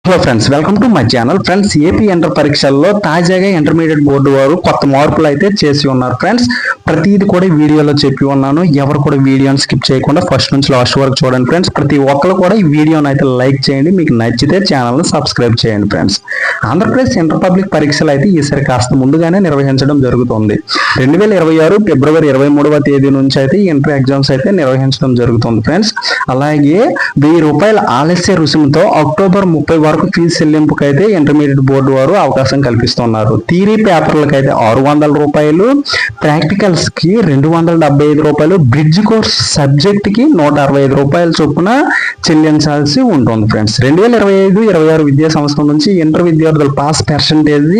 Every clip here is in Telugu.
Hello friends, welcome to my channel. Friends, AP inter పరీక్షల్లో తాజాగా ఇంటర్మీడియట్ బోర్డు వారు కొత్త మార్పులు అయితే చేసి ఉన్నారు. ఫ్రెండ్స్, ప్రతిది కూడా వీడియోలో చెప్పి ఉన్నాను. ఎవరు కూడా వీడియోని స్కిప్ చేయకుండా ఫస్ట్ నుంచి లాస్ట్ వరకు చూడండి. ఫ్రెండ్స్, ప్రతి ఒక్కరు కూడా ఈ వీడియోని అయితే లైక్ చేయండి. మీకు నచ్చితే ఛానల్ని సబ్స్క్రైబ్ చేయండి. ఫ్రెండ్స్, ఆంధ్రప్రదేశ్ ఇంటర్ పబ్లిక్ పరీక్షలు అయితే ఈసారి కాస్త ముందుగానే నిర్వహించడం జరుగుతుంది. 2026 ఫిబ్రవరి 23వ తేదీ నుంచి అయితే ఇంటర్ ఎగ్జామ్స్ అయితే నిర్వహించడం జరుగుతుంది. ఫ్రెండ్స్, అలాగే ₹1000 ఆలస్య రుసుముతో అక్టోబర్ 30 వరకు ఫీజు చెల్లింపుకి అయితే ఇంటర్మీడియట్ బోర్డు వారు అవకాశం కల్పిస్తున్నారు. థియరీ పేపర్లకు అయితే ₹600, ప్రాక్టికల్స్ కి ₹275, బ్రిడ్జ్ కోర్స్ సబ్జెక్ట్ కి ₹165 చొప్పున చెల్లించాల్సి ఉంటుంది. ఫ్రెండ్స్, 2025-26 విద్యా సంవత్సరం నుంచి ఇంటర్ విద్యార్థుల పాస్ పర్సెంటేజ్,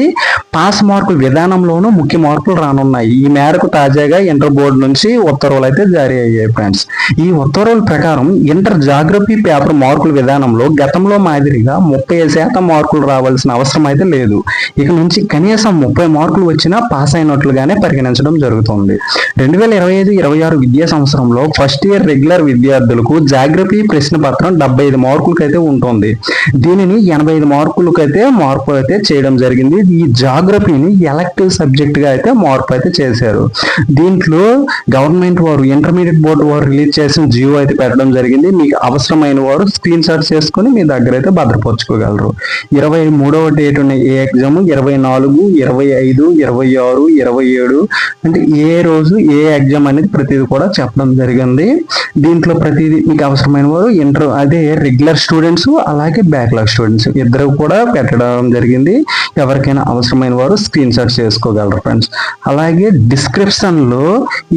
పాస్ మార్కుల విధానంలోనూ ముఖ్య మార్పులు రానున్నాయి. ఈ మేరకు తాజాగా ఇంటర్ బోర్డు నుంచి ఉత్తర్వులు అయితే జారీ అయ్యాయి. ఫ్రెండ్స్, ఈ ఉత్తర్వుల ప్రకారం ఇంటర్ జాగ్రఫీ పేపర్ మార్కుల విధానంలో గతంలో మాదిరిగా 30% మార్కులు రావాల్సిన అవసరం అయితే లేదు. ఇక నుంచి కనీసం 30 మార్కులు వచ్చినా పాస్ అయినట్లుగానే పరిగణించడం జరుగుతుంది. 2025-26 విద్యా సంవత్సరంలో ఫస్ట్ ఇయర్ రెగ్యులర్ విద్యార్థులకు జాగ్రఫీ ప్రశ్న పత్రం 75 మార్కులకు అయితే ఉంటుంది. దీనిని 85 మార్కులకు అయితే మార్పు అయితే చేయడం జరిగింది. ఈ జాగ్రఫీని ఎలక్టివ్ సబ్జెక్ట్ గా అయితే మార్పు అయితే చేశారు. దీంట్లో గవర్నమెంట్ వారు ఇంటర్మీడియట్ బోర్డు వారు రిలీజ్ చేసిన జియో అయితే పెట్టడం జరిగింది. మీకు అవసరమైన వారు స్క్రీన్ షాట్ చేసుకుని మీ దగ్గర అయితే భద్రపరచుకోగలరు. 23వ డేట్ ఉన్న ఏ ఎగ్జామ్, 24, 25, 26, 27 అంటే ఏ రోజు ఏ ఎగ్జామ్ అనేది ప్రతిదీ కూడా చెప్పడం జరిగింది. దీంట్లో ప్రతిదీ మీకు అవసరమైన వారు ఇంటర్ అదే రెగ్యులర్ స్టూడెంట్స్ అలాగే బ్యాక్లాగ్ స్టూడెంట్స్ ఇద్దరు కూడా పెట్టడం జరిగింది. ఎవరికైనా అవసరమైన వారు స్క్రీన్ షాట్ చేసుకోగలరు. ఫ్రెండ్స్, అలాగే డిస్క్రిప్షన్ లో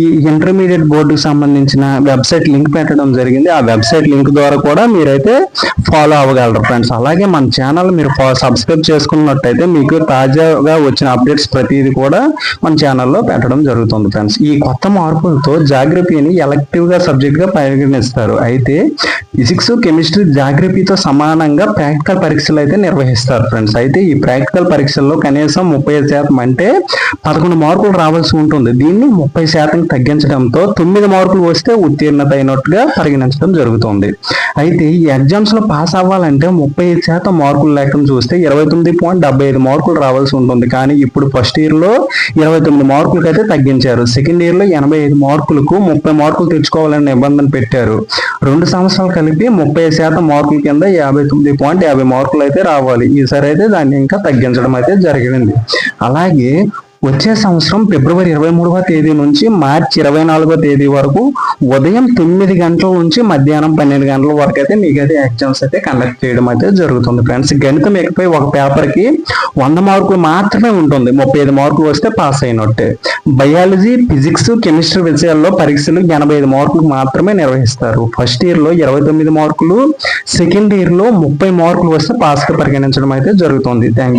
ఈ ఇంటర్మీడియట్ బోర్డుకు సంబంధించిన వెబ్సైట్ లింక్ పెట్టడం జరిగింది. ఆ వెబ్సైట్ లింక్ ద్వారా కూడా మీరైతే ఫాలో అవ్వగలరు. ఫ్రెండ్స్, అలాగే మన ఛానల్ మీరు సబ్స్క్రైబ్ చేసుకున్నట్టయితే మీకు తాజాగా వచ్చిన అప్డేట్స్ ప్రతిదీ కూడా మన ఛానల్లో పెట్టడం జరుగుతుంది. ఫ్రెండ్స్, ఈ కొత్త మార్పులతో జాగ్రఫీని ఎలక్టివ్ గా సబ్జెక్ట్ గా పరిగణిస్తారు. అయితే ఫిజిక్స్, కెమిస్ట్రీ, జాగ్రఫీతో సమానంగా ప్రాక్టికల్ పరీక్షలు అయితే నిర్వహిస్తారు. ఫ్రెండ్స్, అయితే ఈ ప్రాక్టికల్ పరీక్షల్లో కనీసం 30% అంటే 11 మార్కులు రావాల్సి ఉంటుంది. దీన్ని 30% తగ్గించడంతో 9 మార్కులు వస్తే ఉత్తీర్ణత అయినట్టుగా పరిగణించడం జరుగుతుంది. అయితే ఈ ఎగ్జామ్స్ లో పాస్ అవ్వాలంటే 35% మార్కులు లెక్కను చూస్తే 29.75 మార్కులు రావాల్సి ఉంటుంది. కానీ ఇప్పుడు ఫస్ట్ ఇయర్ లో 29 మార్కులకు అయితే తగ్గించారు. సెకండ్ ఇయర్ లో 85 మార్కులకు 30 మార్కులు తెచ్చుకోవాలని నిబంధన పెట్టారు. 2 సంవత్సరాలు కలిపి 30% మార్కుల కింద 59.50 మార్కులు అయితే రావాలి. ఈసారి అయితే దాన్ని ఇంకా తగ్గించడం అయితే జరిగింది. అలాగే వచ్చే సంవత్సరం ఫిబ్రవరి 23వ తేదీ నుంచి మార్చి 24వ తేదీ వరకు ఉదయం 9 గంటల నుంచి మధ్యాహ్నం 12 గంటల వరకు అయితే మీకు అయితే ఎగ్జామ్స్ అయితే కండక్ట్ చేయడం అయితే జరుగుతుంది. ఫ్రెండ్స్, గణితం ఎక్కిపై ఒక పేపర్ కి 100 మార్కులు మాత్రమే ఉంటుంది. 35 మార్కులు వస్తే పాస్ అయినట్టే. బయాలజీ, ఫిజిక్స్, కెమిస్ట్రీ విషయాల్లో పరీక్షలు 85 మార్కులు మాత్రమే నిర్వహిస్తారు. ఫస్ట్ ఇయర్ లో 29 మార్కులు, సెకండ్ ఇయర్ లో 30 మార్కులు వస్తే పాస్ గా పరిగణించడం అయితే జరుగుతుంది. Thank you.